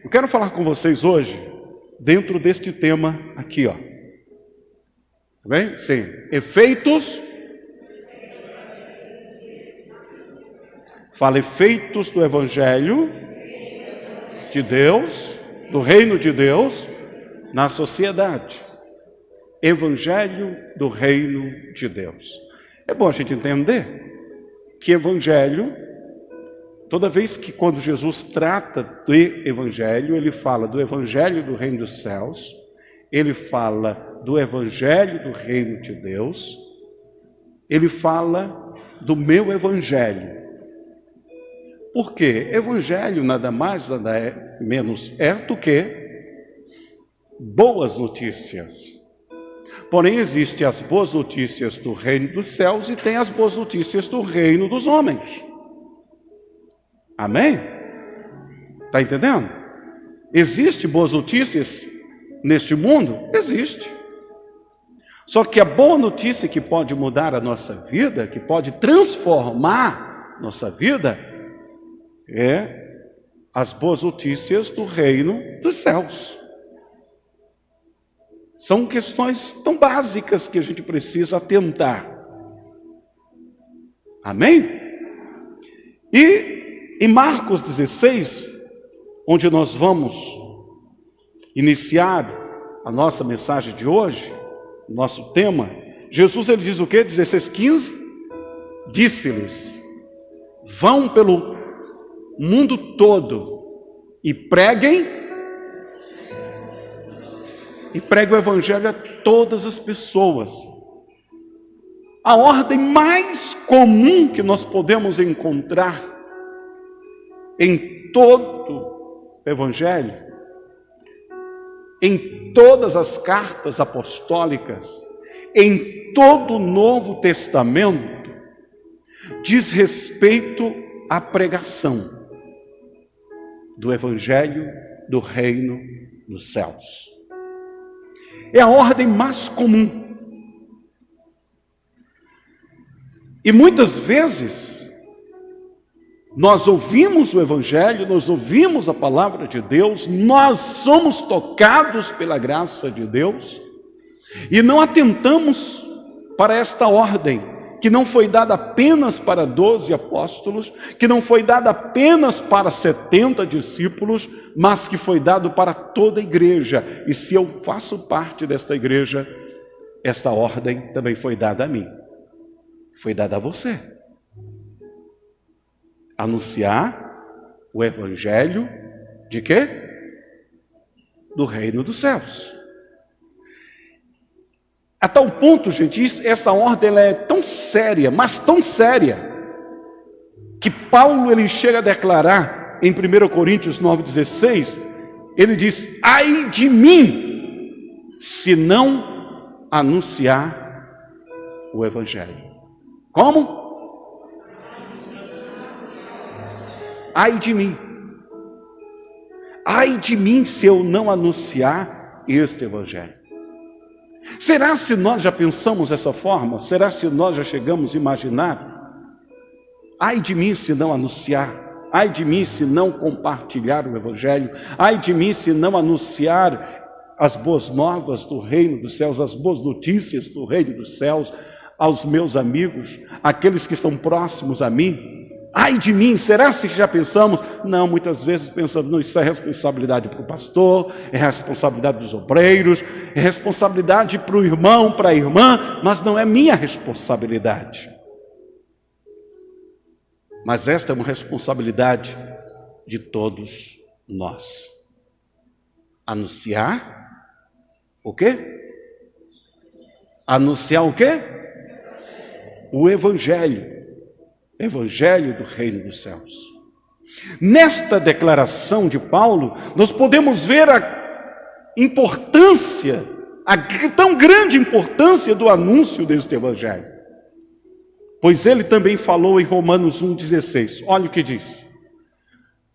Eu quero falar com vocês hoje, dentro deste tema aqui, ó. Tá bem? Sim. Efeitos. Fala efeitos do Evangelho de Deus, do reino de Deus, na sociedade. Evangelho do reino de Deus. É bom a gente entender que Evangelho, toda vez que quando Jesus trata de Evangelho, ele fala do Evangelho do reino dos céus, ele fala do Evangelho do reino de Deus, ele fala do meu Evangelho. Por quê? Evangelho nada mais, nada menos é do que boas notícias. Porém, existem as boas notícias do reino dos céus e tem as boas notícias do reino dos homens. Amém? Está entendendo? Existem boas notícias neste mundo? Existe. Só que a boa notícia que pode mudar a nossa vida, que pode transformar nossa vida, é as boas notícias do reino dos céus. São questões tão básicas que a gente precisa atentar. Amém? E em Marcos 16, onde nós vamos iniciar a nossa mensagem de hoje, nosso tema, Jesus ele diz o quê? 16:15, disse-lhes: vão pelo mundo todo e preguem o Evangelho a todas as pessoas. A ordem mais comum que nós podemos encontrar em todo o Evangelho, em todas as cartas apostólicas, em todo o Novo Testamento, diz respeito à pregação do Evangelho do reino dos céus. É a ordem mais comum. E muitas vezes, nós ouvimos o Evangelho, nós ouvimos a palavra de Deus, nós somos tocados pela graça de Deus, e não atentamos para esta ordem, que não foi dada apenas para 12 apóstolos, que não foi dada apenas para 70 discípulos, mas que foi dado para toda a igreja. E se eu faço parte desta igreja, esta ordem também foi dada a mim. Foi dada a você. Anunciar o Evangelho de quê? Do reino dos céus. A tal ponto, gente, essa ordem ela é tão séria, mas tão séria, que Paulo ele chega a declarar em 1 Coríntios 9,16, ele diz: ai de mim, se não anunciar o Evangelho. Como? Ai de mim. Ai de mim se eu não anunciar este Evangelho. Será se nós já pensamos dessa forma? Será se nós já chegamos a imaginar? Ai de mim se não anunciar, ai de mim se não compartilhar o Evangelho, ai de mim se não anunciar as boas novas do reino dos céus, as boas notícias do reino dos céus aos meus amigos, aqueles que estão próximos a mim. Ai de mim, será que já pensamos? Não, muitas vezes pensamos, não, isso é responsabilidade para o pastor, é responsabilidade dos obreiros, é responsabilidade para o irmão, para a irmã, mas não é minha responsabilidade. Mas esta é uma responsabilidade de todos nós. Anunciar o quê? Anunciar o quê? O Evangelho. Evangelho do reino dos céus. Nesta declaração de Paulo, nós podemos ver a importância, a tão grande importância do anúncio deste Evangelho. Pois ele também falou em Romanos 1,16. Olha o que diz: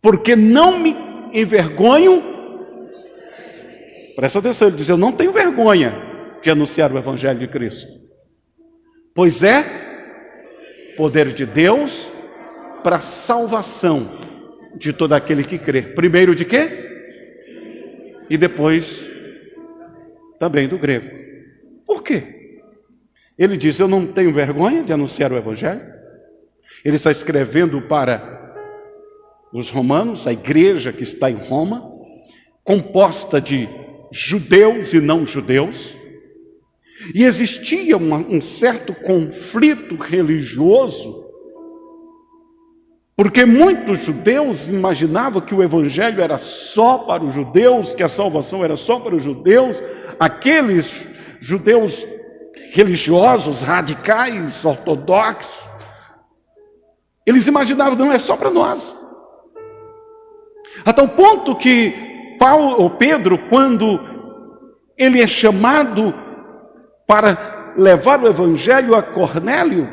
porque não me envergonho, presta atenção, ele diz, eu não tenho vergonha de anunciar o Evangelho de Cristo, pois é poder de Deus para a salvação de todo aquele que crê. Primeiro de quê? e depois também do grego. Por quê? Ele diz, eu não tenho vergonha de anunciar o Evangelho. Ele está escrevendo para os romanos, a igreja que está em Roma, composta de judeus e não judeus. E existia um certo conflito religioso, porque muitos judeus imaginavam que o Evangelho era só para os judeus, que a salvação era só para os judeus. Aqueles judeus religiosos, radicais, ortodoxos, eles imaginavam, não, é só para nós. A tal ponto que Pedro, quando ele é chamado para levar o Evangelho a Cornélio,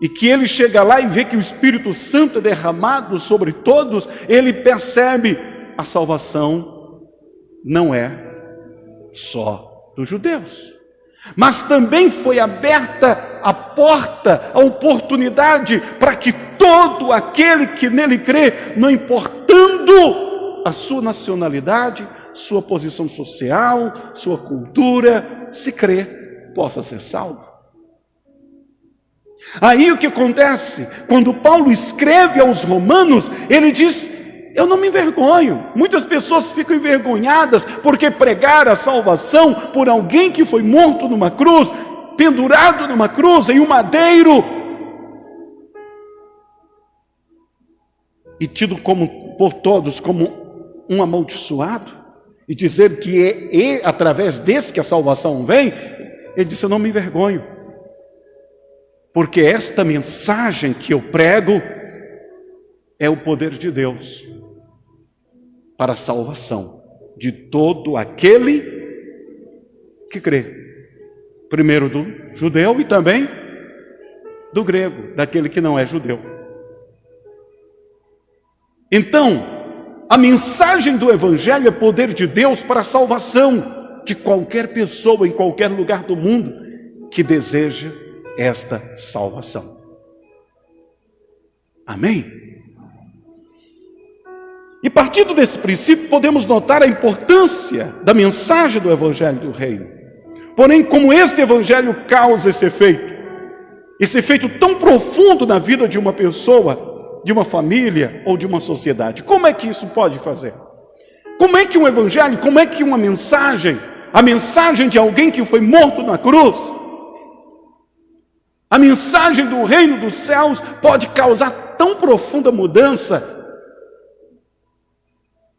e que ele chega lá e vê que o Espírito Santo é derramado sobre todos, ele percebe, a salvação não é só dos judeus, mas também foi aberta a porta, a oportunidade para que todo aquele que nele crê, não importando a sua nacionalidade, sua posição social, sua cultura, se crê, possa ser salvo. Aí o que acontece? Quando Paulo escreve aos romanos, ele diz, eu não me envergonho. Muitas pessoas ficam envergonhadas porque pregaram a salvação por alguém que foi morto numa cruz, pendurado numa cruz, em um madeiro, e tido por todos como um amaldiçoado, e dizer que é através desse que a salvação vem. Ele disse, eu não me envergonho, porque esta mensagem que eu prego é o poder de Deus para a salvação de todo aquele que crê. Primeiro do judeu e também do grego, daquele que não é judeu. Então, a mensagem do Evangelho é poder de Deus para a salvação de qualquer pessoa em qualquer lugar do mundo que deseja esta salvação. Amém? E partindo desse princípio, podemos notar a importância da mensagem do Evangelho do Reino. Porém, como este Evangelho causa esse efeito tão profundo na vida de uma pessoa, de uma família ou de uma sociedade, como é que isso pode fazer? Como é que um Evangelho, como é que uma mensagem, a mensagem de alguém que foi morto na cruz, a mensagem do reino dos céus pode causar tão profunda mudança?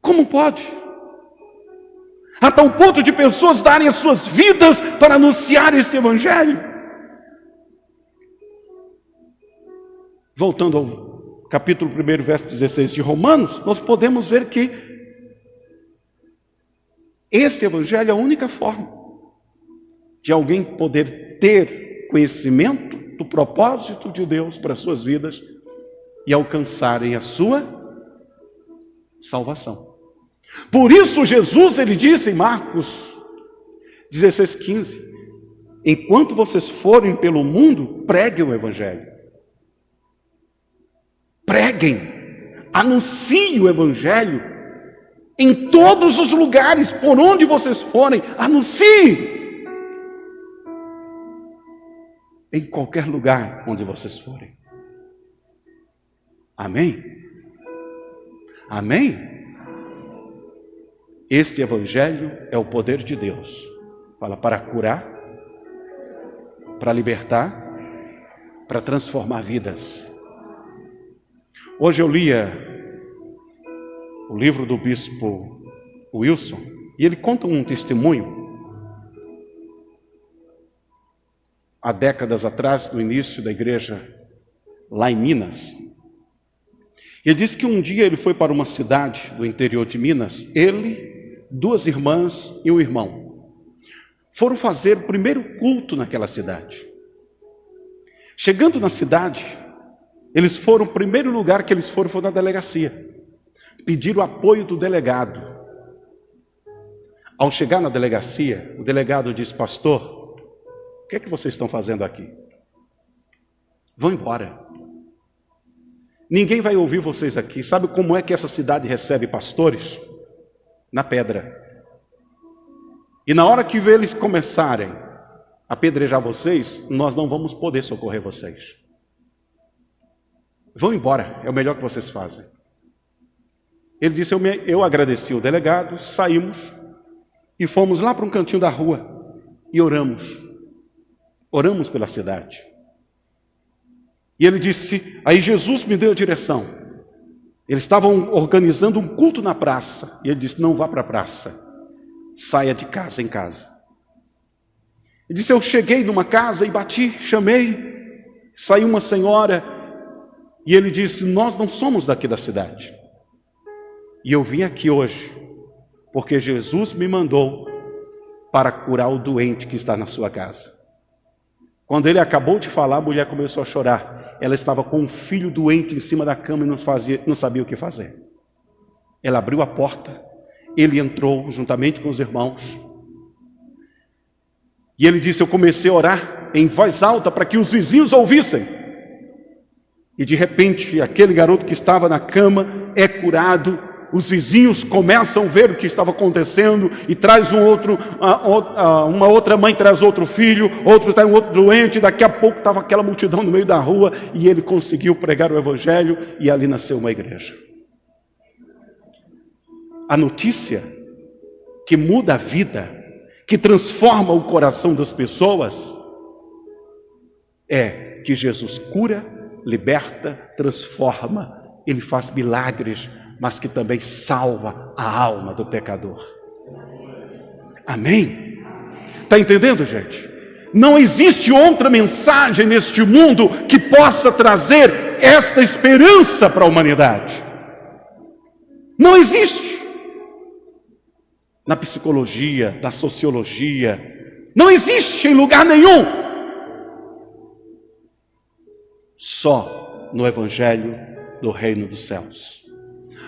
Como pode? A tal ponto de pessoas darem as suas vidas para anunciar este Evangelho. Voltando ao capítulo 1, verso 16 de Romanos, nós podemos ver que este Evangelho é a única forma de alguém poder ter conhecimento do propósito de Deus para as suas vidas e alcançarem a sua salvação. Por isso Jesus, ele disse em Marcos 16:15, enquanto vocês forem pelo mundo, preguem o Evangelho. Preguem, anunciem o Evangelho em todos os lugares, por onde vocês forem, anunciem. Em qualquer lugar onde vocês forem. Amém? Amém? Este Evangelho é o poder de Deus. Fala para curar, para libertar, para transformar vidas. Hoje eu lia o livro do bispo Wilson, e ele conta um testemunho. Há décadas atrás, no início da igreja lá em Minas. Ele disse que um dia ele foi para uma cidade do interior de Minas, ele, 2 irmãs e um irmão. Foram fazer o primeiro culto naquela cidade. Chegando na cidade, eles foram, o primeiro lugar que eles foram foi na delegacia. Pediram o apoio do delegado. Ao chegar na delegacia, o delegado disse, pastor, o que é que vocês estão fazendo aqui? Vão embora. Ninguém vai ouvir vocês aqui. Sabe como é que essa cidade recebe pastores? na pedra. E na hora que eles começarem a apedrejar vocês, nós não vamos poder socorrer vocês. Vão embora, é o melhor que vocês fazem. Ele disse, eu agradeci o delegado, saímos e fomos lá para um cantinho da rua e oramos. Oramos pela cidade. E ele disse, aí Jesus me deu a direção. Eles estavam organizando um culto na praça. E ele disse, não vá para a praça, saia de casa em casa. Ele disse, eu cheguei numa casa e bati, chamei, saiu uma senhora. E ele disse, nós não somos daqui da cidade. E eu vim aqui hoje, porque Jesus me mandou para curar o doente que está na sua casa. Quando ele acabou de falar, a mulher começou a chorar. Ela estava com um filho doente em cima da cama e não sabia o que fazer. Ela abriu a porta, ele entrou juntamente com os irmãos. E ele disse, eu comecei a orar em voz alta para que os vizinhos ouvissem. E de repente, aquele garoto que estava na cama é curado. Os vizinhos começam a ver o que estava acontecendo e traz uma outra mãe traz outro filho, outro traz um outro doente, daqui a pouco estava aquela multidão no meio da rua e ele conseguiu pregar o evangelho e ali nasceu uma igreja. A notícia que muda a vida, que transforma o coração das pessoas, é que Jesus cura, liberta, transforma, ele faz milagres, mas que também salva a alma do pecador. Amém? Está entendendo, gente? Não existe outra mensagem neste mundo que possa trazer esta esperança para a humanidade. Não existe. Na psicologia, na sociologia, não existe em lugar nenhum. Só no Evangelho do Reino dos Céus.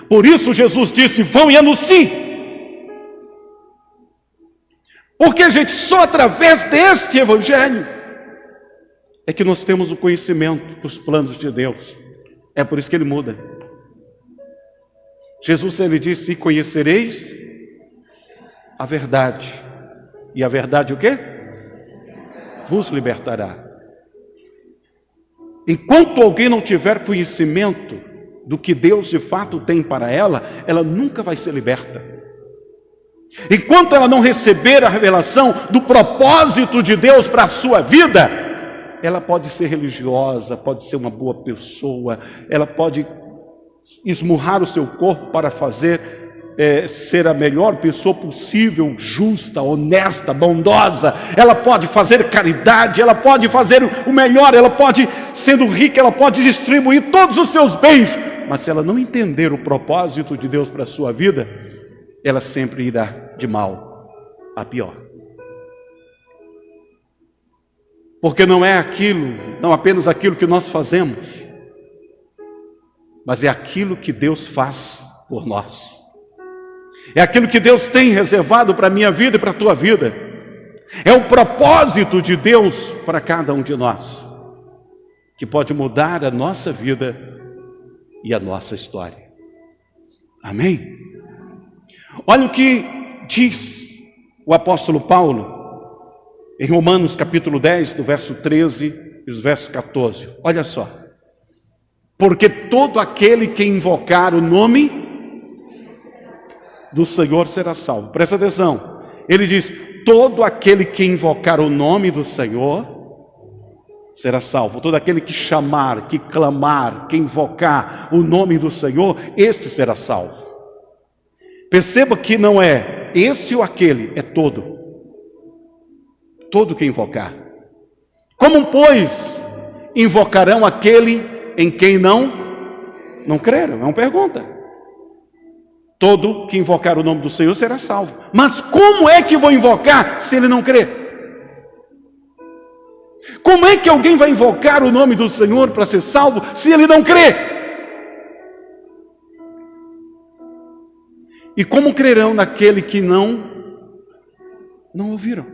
Por isso Jesus disse, vão e anunciem. Porque, gente, só através deste Evangelho é que nós temos o conhecimento dos planos de Deus. É por isso que ele muda. Jesus, ele disse, e conhecereis a verdade. E a verdade o quê? Vos libertará. Enquanto alguém não tiver conhecimento do que Deus de fato tem para ela, ela nunca vai ser liberta. Enquanto ela não receber a revelação do propósito de Deus para a sua vida, ela pode ser religiosa, pode ser uma boa pessoa, ela pode esmurrar o seu corpo para ser a melhor pessoa possível, justa, honesta, bondosa. Ela pode fazer caridade, ela pode fazer o melhor, ela pode, sendo rica, ela pode distribuir todos os seus bens. Mas se ela não entender o propósito de Deus para a sua vida, ela sempre irá de mal a pior. Porque não é não apenas aquilo que nós fazemos, mas é aquilo que Deus faz por nós. É aquilo que Deus tem reservado para a minha vida e para a tua vida. É o propósito de Deus para cada um de nós, que pode mudar a nossa vida e a nossa história. Amém? Olha o que diz o apóstolo Paulo em Romanos capítulo 10, do verso 13 e do verso 14. Olha só. Porque todo aquele que invocar o nome do Senhor será salvo. Presta atenção. Ele diz, todo aquele que invocar o nome do Senhor será salvo. Todo aquele que chamar, que clamar, que invocar o nome do Senhor, este será salvo. Perceba que não é esse ou aquele, é todo. Todo que invocar. Como, pois, invocarão aquele em quem não creram? É uma pergunta. Todo que invocar o nome do Senhor será salvo. Mas como é que vou invocar se ele não crer? Como é que alguém vai invocar o nome do Senhor para ser salvo se ele não crê? E como crerão naquele que não ouviram?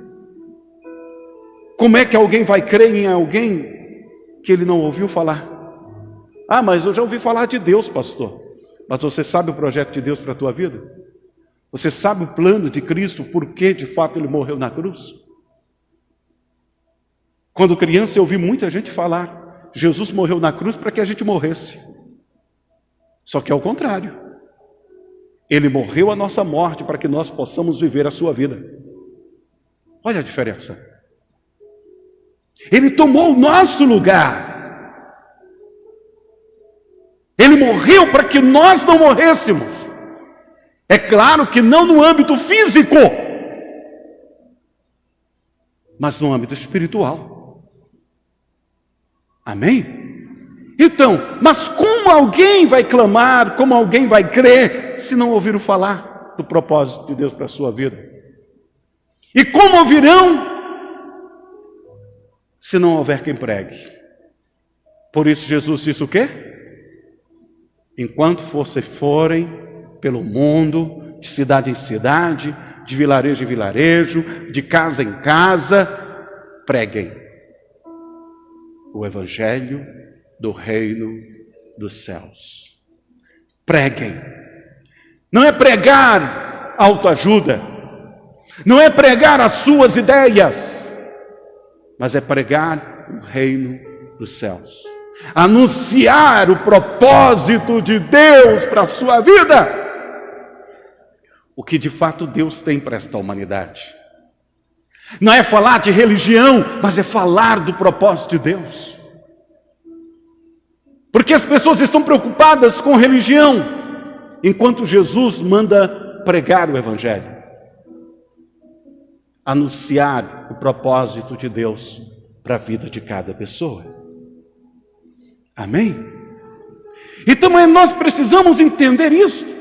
Como é que alguém vai crer em alguém que ele não ouviu falar? Ah, mas eu já ouvi falar de Deus, pastor. Mas você sabe o projeto de Deus para a tua vida? Você sabe o plano de Cristo, por que de fato Ele morreu na cruz? Quando criança eu ouvi muita gente falar, Jesus morreu na cruz para que a gente morresse. Só que é o contrário. Ele morreu a nossa morte para que nós possamos viver a sua vida. Olha a diferença. Ele tomou o nosso lugar. Ele morreu para que nós não morrêssemos. É claro que não no âmbito físico, mas no âmbito espiritual. Amém? Então, mas como alguém vai clamar, como alguém vai crer, se não ouviram falar do propósito de Deus para a sua vida? E como ouvirão, se não houver quem pregue? Por isso Jesus disse o quê? Enquanto vocês forem pelo mundo, de cidade em cidade, de vilarejo em vilarejo, de casa em casa, preguem o Evangelho do Reino dos Céus. Preguem. Não é pregar autoajuda, não é pregar as suas ideias, mas é pregar o Reino dos Céus. Anunciar o propósito de Deus para a sua vida. O que de fato Deus tem para esta humanidade. Não é falar de religião, mas é falar do propósito de Deus. Porque as pessoas estão preocupadas com religião, enquanto Jesus manda pregar o Evangelho. Anunciar o propósito de Deus para a vida de cada pessoa. Amém? Então nós precisamos entender isso.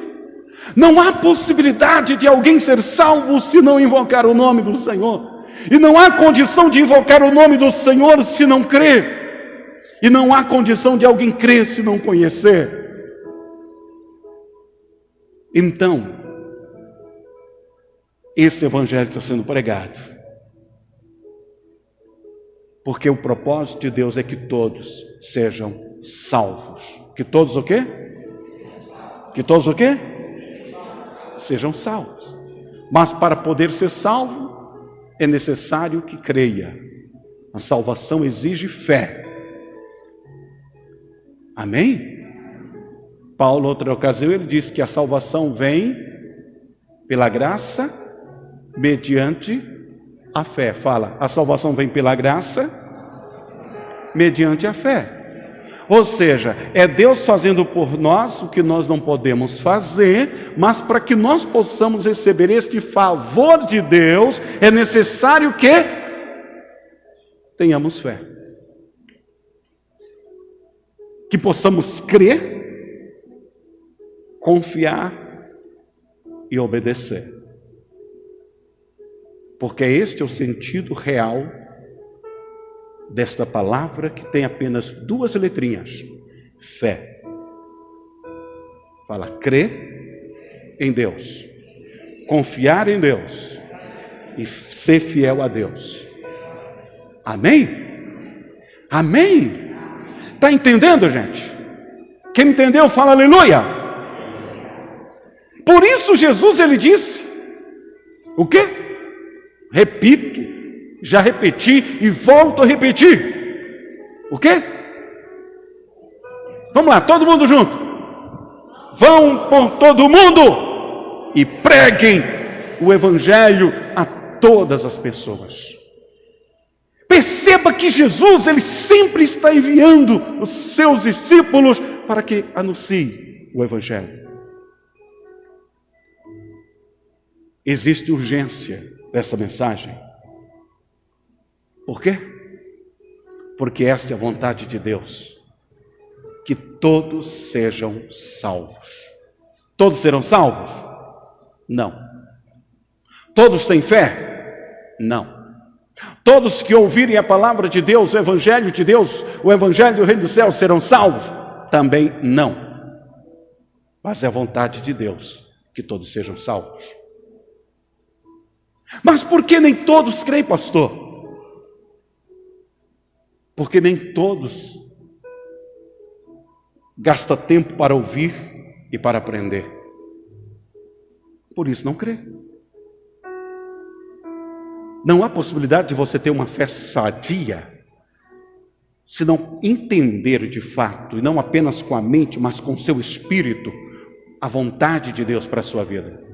Não há possibilidade de alguém ser salvo se não invocar o nome do Senhor. E não há condição de invocar o nome do Senhor se não crer. E não há condição de alguém crer se não conhecer. Então, esse Evangelho está sendo pregado. Porque o propósito de Deus é que todos sejam salvos. Que todos o quê? Que todos o quê? Sejam salvos. Mas para poder ser salvo, é necessário que creia. A salvação exige fé. Amém? Paulo, outra ocasião, ele disse que a salvação vem pela graça, mediante a fé. Fala, a salvação vem pela graça, mediante a fé. Ou seja, é Deus fazendo por nós o que nós não podemos fazer, mas para que nós possamos receber este favor de Deus, é necessário que tenhamos fé. Que possamos crer, confiar e obedecer. Porque este é o sentido real desta palavra que tem apenas duas letrinhas: fé. Fala, crer em Deus, confiar em Deus e ser fiel a Deus. Amém? Amém? Está entendendo, gente? Quem entendeu, fala aleluia. Por isso Jesus, ele disse o quê? Repito, já repeti e volto a repetir. O quê? Vamos lá, todo mundo junto. Vão por todo mundo e preguem o Evangelho a todas as pessoas. Perceba que Jesus, ele sempre está enviando os seus discípulos para que anunciem o Evangelho. Existe urgência dessa mensagem. Por quê? Porque esta é a vontade de Deus, que todos sejam salvos. Todos serão salvos? Não. Todos têm fé? Não. Todos que ouvirem a palavra de Deus, o Evangelho de Deus, o Evangelho do Reino dos Céus serão salvos? Também não. Mas é a vontade de Deus que todos sejam salvos. Mas por que nem todos creem, pastor? Porque nem todos gastam tempo para ouvir e para aprender. por isso não crê. Não há possibilidade de você ter uma fé sadia se não entender de fato, e não apenas com a mente, mas com o seu espírito, a vontade de Deus para a sua vida.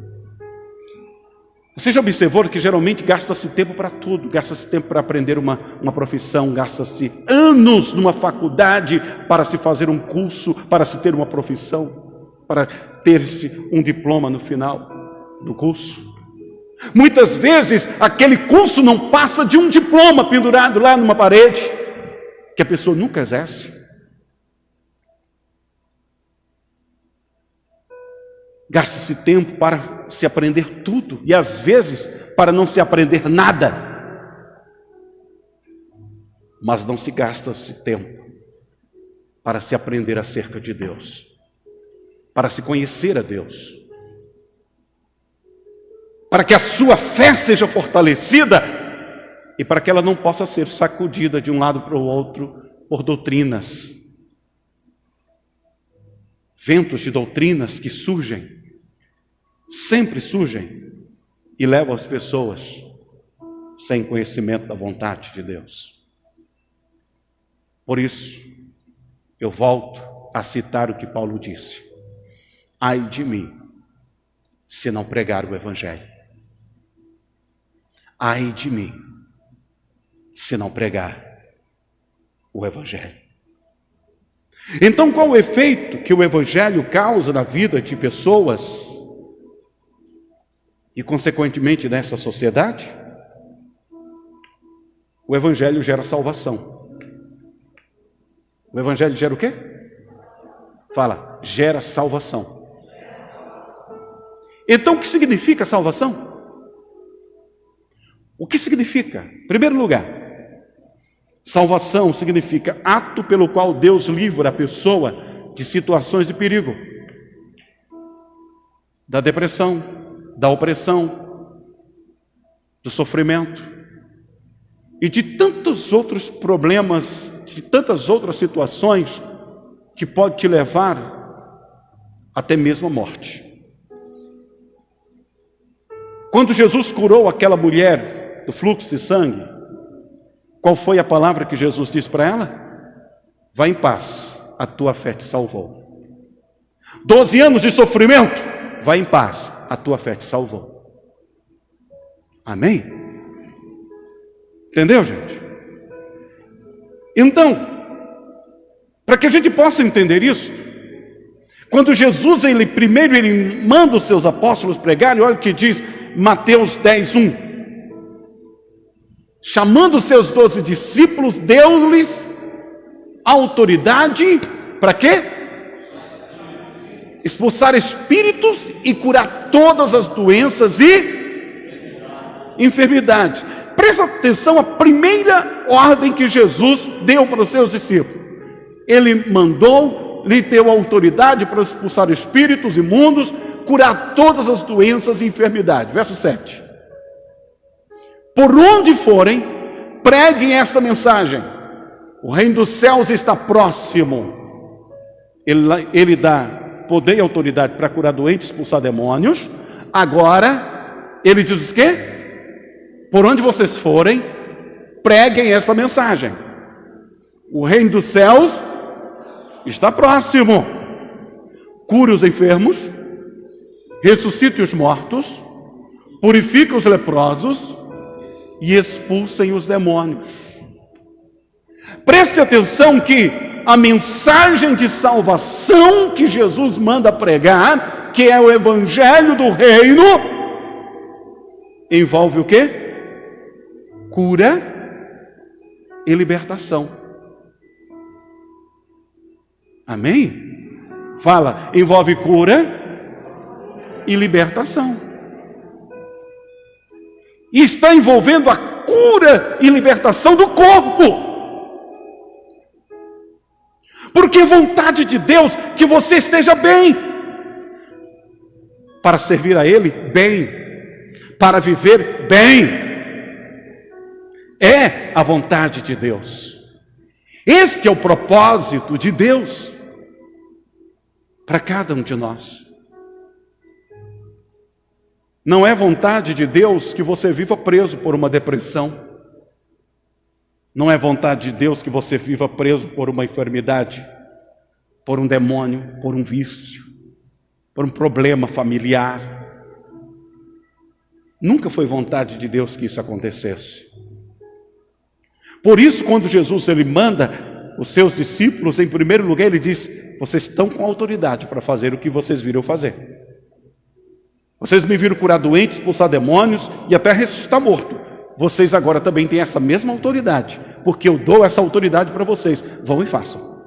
Você já observou que geralmente gasta-se tempo para tudo, gasta-se tempo para aprender uma profissão, gasta-se anos numa faculdade para se fazer um curso, para se ter uma profissão, para ter-se um diploma no final do curso. Muitas vezes aquele curso não passa de um diploma pendurado lá numa parede, que a pessoa nunca exerce. Gasta-se tempo para se aprender tudo, e às vezes para não se aprender nada. Mas não se gasta-se tempo para se aprender acerca de Deus, para se conhecer a Deus, para que a sua fé seja fortalecida e para que ela não possa ser sacudida de um lado para o outro por doutrinas, ventos de doutrinas que surgem, sempre surgem e levam as pessoas sem conhecimento da vontade de Deus. Por isso, eu volto a citar o que Paulo disse: ai de mim, se não pregar o Evangelho. Ai de mim, se não pregar o Evangelho. Então, qual o efeito que o Evangelho causa na vida de pessoas e, consequentemente, nessa sociedade? O Evangelho gera salvação. O Evangelho gera o quê? Fala, gera salvação. Então, o que significa salvação? O que significa? Em primeiro lugar, salvação significa ato pelo qual Deus livra a pessoa de situações de perigo, da depressão, da opressão, do sofrimento e de tantos outros problemas, de tantas outras situações que pode te levar até mesmo à morte. Quando Jesus curou aquela mulher do fluxo de sangue, qual foi a palavra que Jesus disse para ela? Vá em paz, a tua fé te salvou. 12 anos de sofrimento, vá em paz, a tua fé te salvou. Amém? Entendeu, gente? Então, para que a gente possa entender isso, quando Jesus, primeiro ele manda os seus apóstolos pregarem, olha o que diz Mateus 10:1. Chamando os seus 12 discípulos, deu-lhes autoridade para quê? Expulsar espíritos e curar todas as doenças e enfermidades. Presta atenção à primeira ordem que Jesus deu para os seus discípulos. Ele mandou, lhe deu autoridade para expulsar espíritos imundos, curar todas as doenças e enfermidades. Verso 7. Por onde forem, preguem esta mensagem: o reino dos céus está próximo. Ele dá poder e autoridade para curar doentes, expulsar demônios. Agora, ele diz o quê? Por onde vocês forem, preguem esta mensagem: o reino dos céus está próximo. Cure os enfermos, ressuscite os mortos, purifique os leprosos e expulsem os demônios. Preste atenção que a mensagem de salvação que Jesus manda pregar, que é o Evangelho do Reino, envolve o quê? Cura e libertação. Amém? Fala, envolve cura e libertação. E está envolvendo a cura e libertação do corpo. Porque é vontade de Deus que você esteja bem, para servir a Ele bem, para viver bem. É a vontade de Deus. Este é o propósito de Deus para cada um de nós. Não é vontade de Deus que você viva preso por uma depressão. Não é vontade de Deus que você viva preso por uma enfermidade, por um demônio, por um vício, por um problema familiar. Nunca foi vontade de Deus que isso acontecesse. Por isso, quando Jesus ele manda os seus discípulos, em primeiro lugar, ele diz: vocês estão com autoridade para fazer o que vocês viram fazer. Vocês me viram curar doentes, expulsar demônios e até ressuscitar morto. Vocês agora também têm essa mesma autoridade, porque eu dou essa autoridade para vocês. Vão e façam.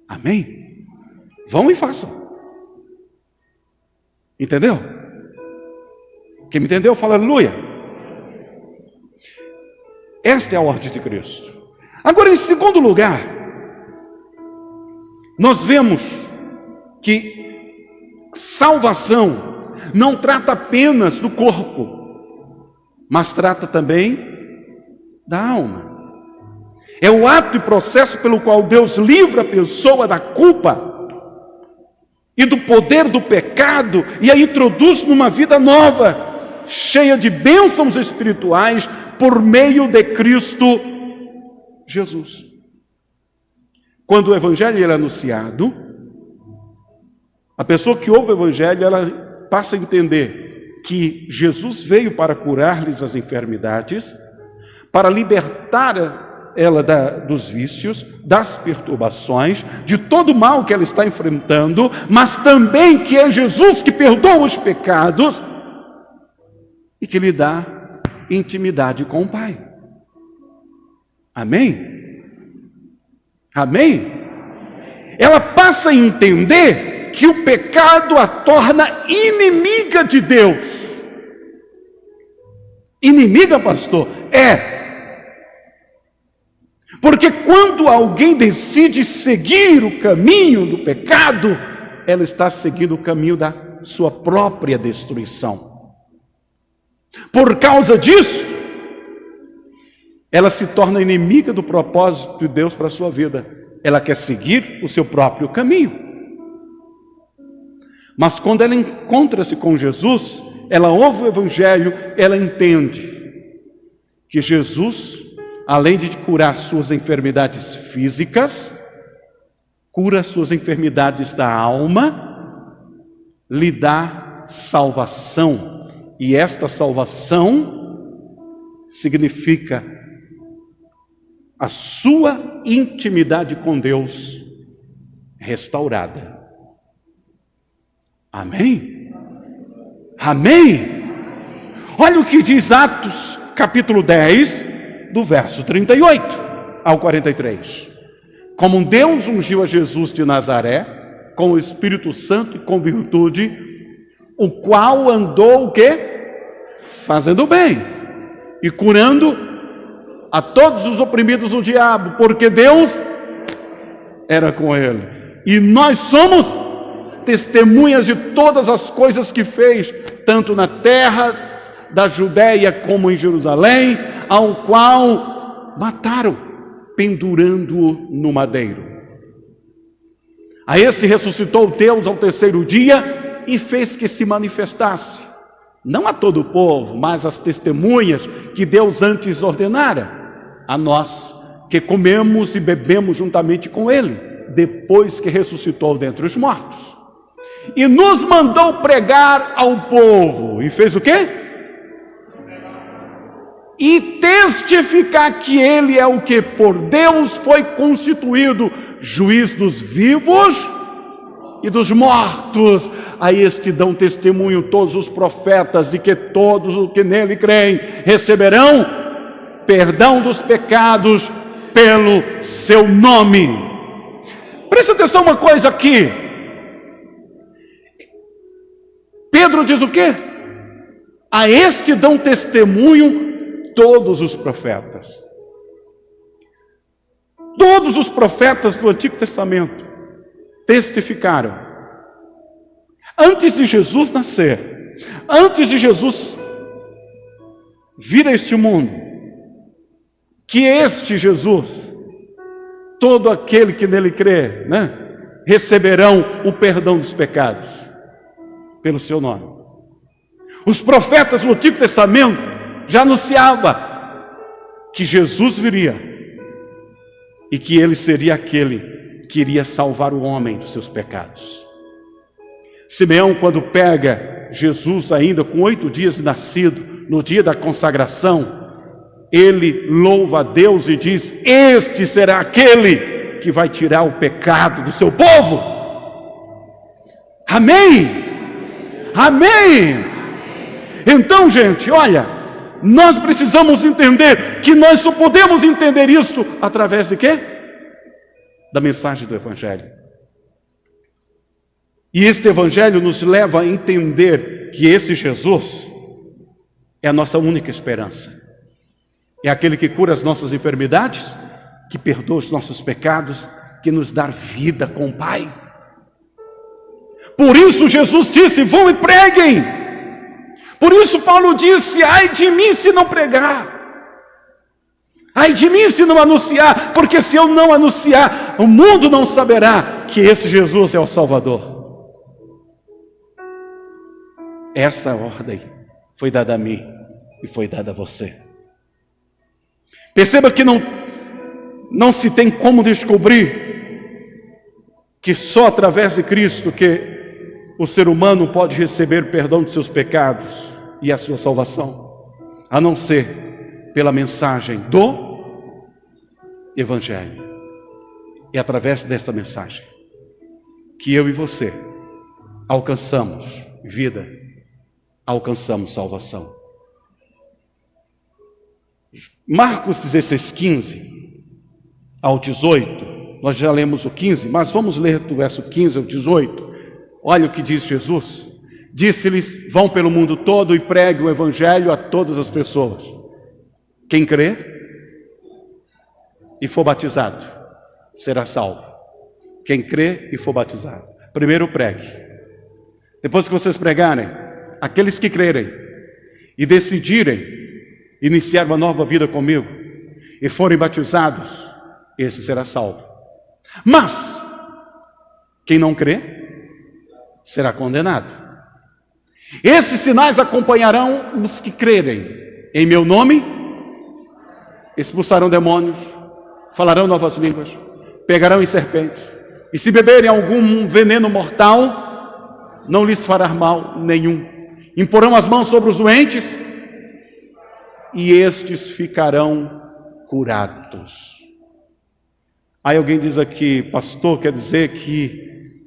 Amém? Vão e façam. Entendeu? Quem me entendeu, fala aleluia. Esta é a ordem de Cristo. Agora, em segundo lugar, nós vemos que salvação não trata apenas do corpo, mas trata também da alma. É o ato e processo pelo qual Deus livra a pessoa da culpa e do poder do pecado e a introduz numa vida nova, cheia de bênçãos espirituais por meio de Cristo Jesus. Quando o Evangelho é anunciado, a pessoa que ouve o Evangelho, ela passa a entender que Jesus veio para curar-lhes as enfermidades, para libertar ela dos vícios, das perturbações, de todo o mal que ela está enfrentando, mas também que é Jesus que perdoa os pecados e que lhe dá intimidade com o Pai. Amém? Amém? Ela passa a entender que o pecado a torna inimiga de Deus. Inimiga, pastor? É. Porque quando alguém decide seguir o caminho do pecado, ela está seguindo o caminho da sua própria destruição. Por causa disso, ela se torna inimiga do propósito de Deus para a sua vida. Ela quer seguir o seu próprio caminho. Mas quando ela encontra-se com Jesus, ela ouve o Evangelho, ela entende que Jesus, além de curar suas enfermidades físicas, cura suas enfermidades da alma, lhe dá salvação. E esta salvação significa a sua intimidade com Deus restaurada. Amém? Amém? Olha o que diz Atos, capítulo 10, do verso 38 ao 43. Como Deus ungiu a Jesus de Nazaré, com o Espírito Santo e com virtude, o qual andou o quê? Fazendo bem e curando a todos os oprimidos do diabo, porque Deus era com ele. E nós somos testemunhas de todas as coisas que fez, tanto na terra da Judéia como em Jerusalém, ao qual mataram, pendurando-o no madeiro. A esse ressuscitou Deus ao terceiro dia e fez que se manifestasse, não a todo o povo, mas às testemunhas que Deus antes ordenara, a nós que comemos e bebemos juntamente com ele, depois que ressuscitou dentre os mortos. E nos mandou pregar ao povo. E fez o quê? E testificar que ele é o que por Deus foi constituído juiz dos vivos e dos mortos. A este dão testemunho todos os profetas de que todos os que nele creem receberão perdão dos pecados pelo seu nome. Presta atenção uma coisa aqui. Pedro diz o quê? A este dão testemunho todos os profetas. Todos os profetas do Antigo Testamento testificaram. Antes de Jesus nascer, antes de Jesus vir a este mundo, que este Jesus, todo aquele que nele crê, receberão o perdão dos pecados pelo seu nome. Os profetas no Antigo Testamento já anunciavam que Jesus viria e que ele seria aquele que iria salvar o homem dos seus pecados. Simeão, quando pega Jesus ainda com 8 dias de nascido, no dia da consagração, ele louva a Deus e diz: este será aquele que vai tirar o pecado do seu povo. Amém? Amém? Então, gente, olha, nós precisamos entender que nós só podemos entender isto através de quê? Da mensagem do Evangelho. E este Evangelho nos leva a entender que esse Jesus é a nossa única esperança. É aquele que cura as nossas enfermidades, que perdoa os nossos pecados, que nos dá vida com o Pai. Por isso Jesus disse: vão e preguem. Por isso Paulo disse: ai de mim se não pregar, ai de mim se não anunciar, porque se eu não anunciar, o mundo não saberá que esse Jesus é o Salvador. Essa ordem foi dada a mim e foi dada a você. Perceba que não se tem como descobrir que só através de Cristo que o ser humano pode receber perdão de seus pecados e a sua salvação, a não ser pela mensagem do Evangelho. É através desta mensagem que eu e você alcançamos vida, alcançamos salvação. Marcos 16:15 ao 18, nós já lemos o 15, mas vamos ler do verso 15 ao 18. Olha o que diz Jesus. Disse-lhes: vão pelo mundo todo e preguem o Evangelho a todas as pessoas. Quem crê e for batizado será salvo. Quem crê e for batizado. Primeiro pregue. Depois que vocês pregarem, aqueles que crerem e decidirem iniciar uma nova vida comigo e forem batizados, esse será salvo. Mas quem não crê será condenado. Esses sinais acompanharão os que crerem. Em meu nome expulsarão demônios, falarão novas línguas, pegarão em serpentes, e se beberem algum veneno mortal, não lhes fará mal nenhum. Imporão as mãos sobre os doentes e estes ficarão curados. Aí alguém diz aqui: pastor, quer dizer que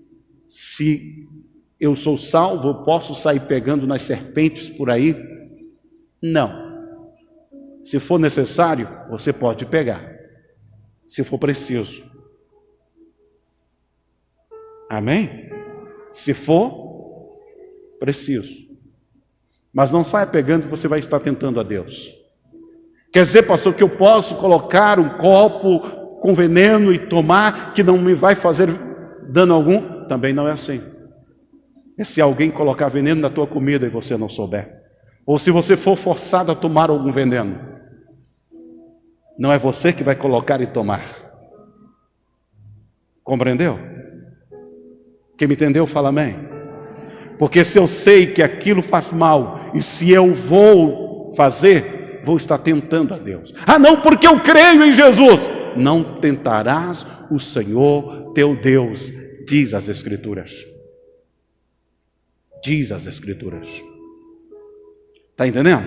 se eu sou salvo, eu posso sair pegando nas serpentes por aí? Não. Se for necessário, você pode pegar, se for preciso. Amém? Se for preciso. Mas não saia pegando, que você vai estar tentando a Deus. Quer dizer, pastor, que eu posso colocar um copo com veneno e tomar, que não me vai fazer dano algum? Também não é assim. É se alguém colocar veneno na tua comida e você não souber. Ou se você for forçado a tomar algum veneno. Não é você que vai colocar e tomar. Compreendeu? Quem me entendeu, fala amém. Porque se eu sei que aquilo faz mal, e se eu vou fazer, vou estar tentando a Deus. Ah não, porque eu creio em Jesus. Não tentarás o Senhor teu Deus, diz as Escrituras. Diz as Escrituras. Está entendendo?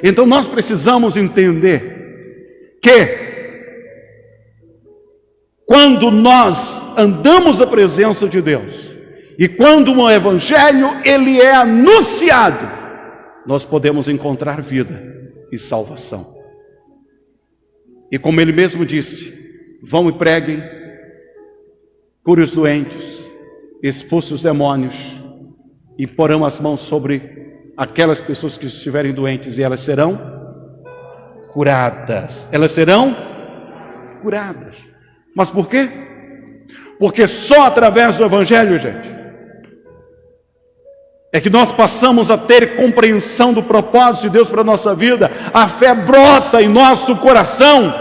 Então nós precisamos entender que quando nós andamos na presença de Deus e quando o Evangelho ele é anunciado, nós podemos encontrar vida e salvação. E como ele mesmo disse: vão e preguem, cure os doentes, expulse os demônios, e porão as mãos sobre aquelas pessoas que estiverem doentes, e elas serão curadas. Elas serão curadas. Mas por quê? Porque só através do Evangelho, gente, é que nós passamos a ter compreensão do propósito de Deus para a nossa vida. A fé brota em nosso coração.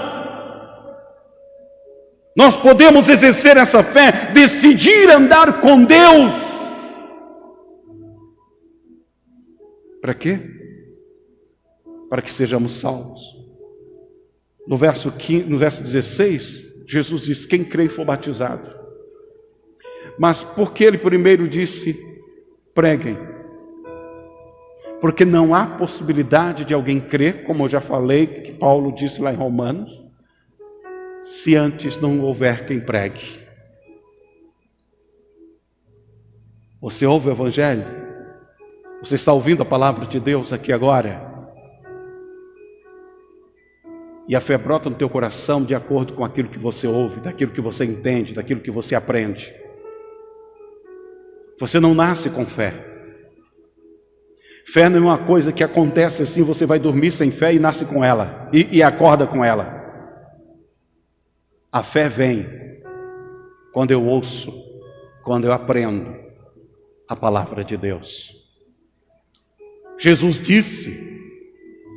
Nós podemos exercer essa fé, decidir andar com Deus. Para quê? Para que sejamos salvos. No verso 16, Jesus diz: quem crê e for batizado. Mas por que ele primeiro disse: preguem? Porque não há possibilidade de alguém crer, como eu já falei, que Paulo disse lá em Romanos, se antes não houver quem pregue. Você ouve o Evangelho? Você está ouvindo a palavra de Deus aqui agora? E a fé brota no teu coração de acordo com aquilo que você ouve, daquilo que você entende, daquilo que você aprende. Você não nasce com fé. Fé não é uma coisa que acontece assim, você vai dormir sem fé e nasce com ela, e acorda com ela. A fé vem quando eu ouço, quando eu aprendo a palavra de Deus. Jesus disse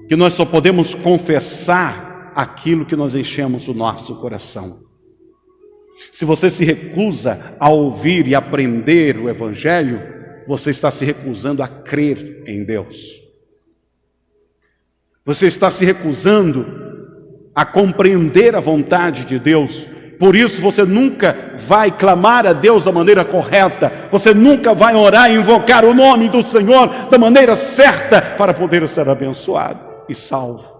que nós só podemos confessar aquilo que nós enchemos o nosso coração. Se você se recusa a ouvir e aprender o Evangelho, você está se recusando a crer em Deus. Você está se recusando a compreender a vontade de Deus. Por isso você nunca vai clamar a Deus da maneira correta. Você nunca vai orar e invocar o nome do Senhor da maneira certa para poder ser abençoado e salvo.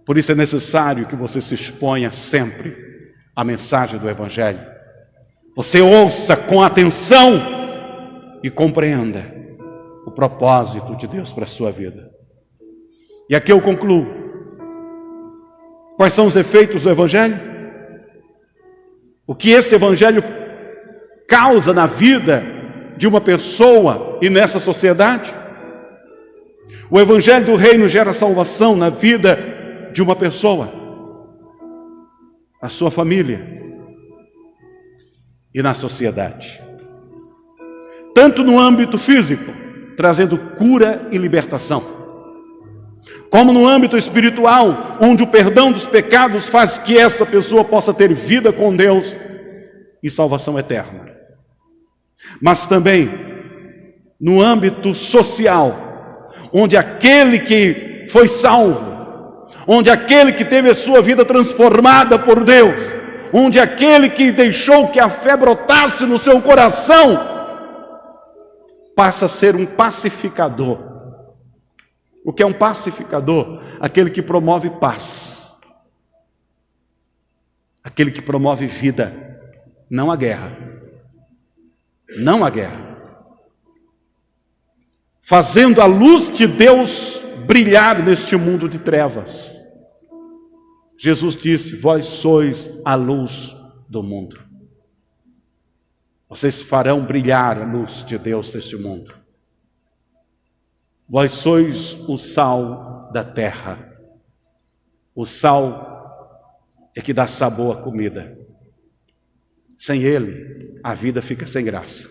Por isso é necessário que você se exponha sempre à mensagem do Evangelho. Você ouça com atenção e compreenda o propósito de Deus para a sua vida. E aqui eu concluo. Quais são os efeitos do Evangelho? O que esse Evangelho causa na vida de uma pessoa e nessa sociedade? O Evangelho do Reino gera salvação na vida de uma pessoa, a sua família e na sociedade. Tanto no âmbito físico, trazendo cura e libertação, como no âmbito espiritual, onde o perdão dos pecados faz que essa pessoa possa ter vida com Deus e salvação eterna. Mas também no âmbito social, onde aquele que foi salvo, onde aquele que teve a sua vida transformada por Deus, onde aquele que deixou que a fé brotasse no seu coração, passa a ser um pacificador. O que é um pacificador? Aquele que promove paz. Aquele que promove vida, não a guerra. Não a guerra. Fazendo a luz de Deus brilhar neste mundo de trevas. Jesus disse: vós sois a luz do mundo. Vocês farão brilhar a luz de Deus neste mundo. Vós sois o sal da terra. O sal é que dá sabor à comida. Sem ele, a vida fica sem graça.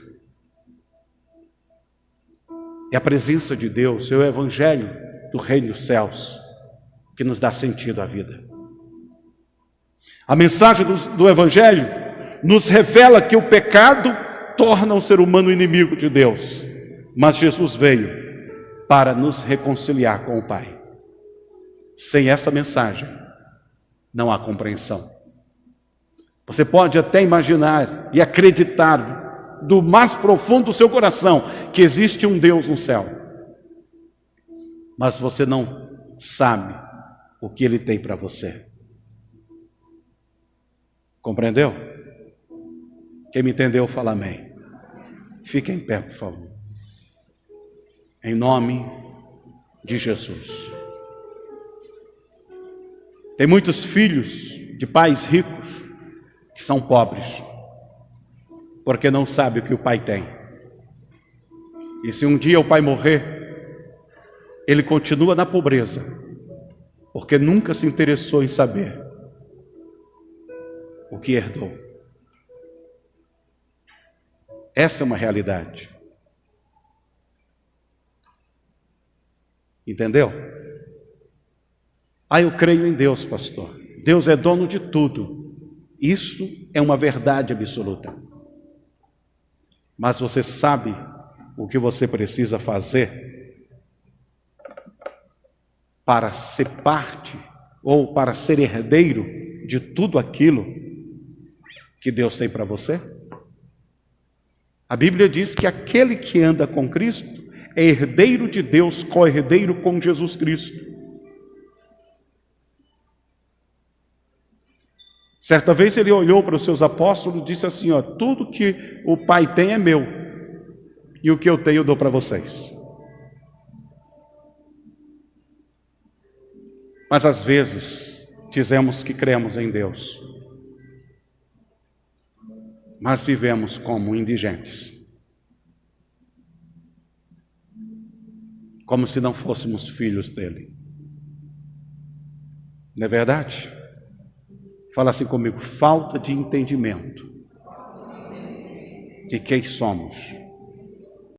É a presença de Deus, é o Evangelho do Reino dos Céus que nos dá sentido à vida. A mensagem do Evangelho nos revela que o pecado torna o ser humano inimigo de Deus. Mas Jesus veio para nos reconciliar com o Pai. Sem essa mensagem, não há compreensão. Você pode até imaginar e acreditar do mais profundo do seu coração que existe um Deus no céu. Mas você não sabe o que Ele tem para você. Compreendeu? Quem me entendeu, fala amém. Fique em pé, por favor. Em nome de Jesus. Tem muitos filhos de pais ricos que são pobres, porque não sabem o que o pai tem. E se um dia o pai morrer, ele continua na pobreza, porque nunca se interessou em saber o que herdou. Essa é uma realidade. Entendeu? Eu creio em Deus, pastor. Deus é dono de tudo. Isso é uma verdade absoluta. Mas você sabe o que você precisa fazer para ser parte ou para ser herdeiro de tudo aquilo que Deus tem para você? A Bíblia diz que aquele que anda com Cristo é herdeiro de Deus, co-herdeiro com Jesus Cristo. Certa vez ele olhou para os seus apóstolos e disse assim, tudo que o Pai tem é meu, e o que eu tenho eu dou para vocês. Mas às vezes dizemos que cremos em Deus, mas vivemos como indigentes, como se não fôssemos filhos dele. Não é verdade? Fala assim comigo, falta de entendimento de quem somos.